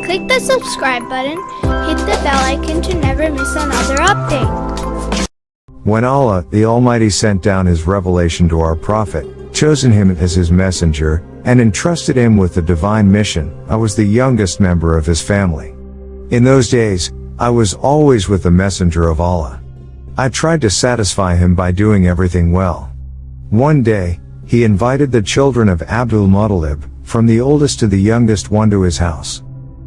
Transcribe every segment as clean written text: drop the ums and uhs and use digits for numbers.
Click the subscribe button, hit the bell icon to never miss another update. When Allah, the Almighty, sent down His revelation to our Prophet, chosen him as His messenger, and entrusted him with the divine mission, I was the youngest member of his family. In those days, I was always with the messenger of Allah. I tried to satisfy him by doing everything well. One day, he invited the children of Abdul Muttalib, from the oldest to the youngest one, to his house.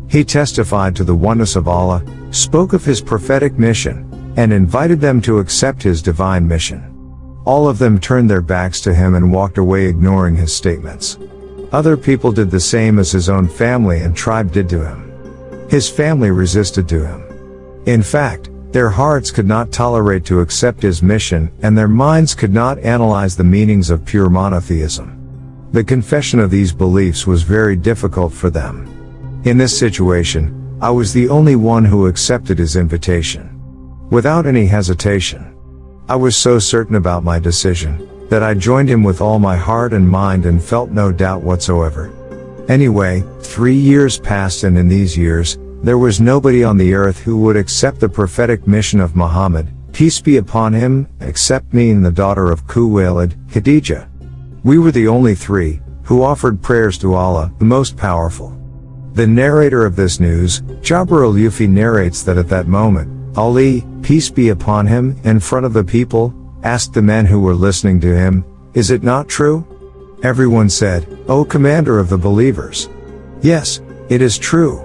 He testified to the oneness of Allah, spoke of his prophetic mission, and invited them to accept his divine mission. All of them turned their backs to him and walked away, ignoring his statements. Other people did the same as his own family and tribe did to him. His family resisted to him. In fact, their hearts could not tolerate to accept his mission, and their minds could not analyze the meanings of pure monotheism. The confession of these beliefs was very difficult for them. In this situation, I was the only one who accepted his invitation. Without any hesitation. I was so certain about my decision, that I joined him with all my heart and mind and felt no doubt whatsoever. Anyway, 3 years passed, and in these years, there was nobody on the earth who would accept the prophetic mission of Muhammad, peace be upon him, except me and the daughter of Khuwaylid, Khadijah. We were the only three, who offered prayers to Allah, the Most Powerful. The narrator of this news, Jabir al-Yufi, narrates that at that moment, Ali, peace be upon him, in front of the people, asked the men who were listening to him, "Is it not true?" Everyone said, "O Commander of the believers, yes, it is true."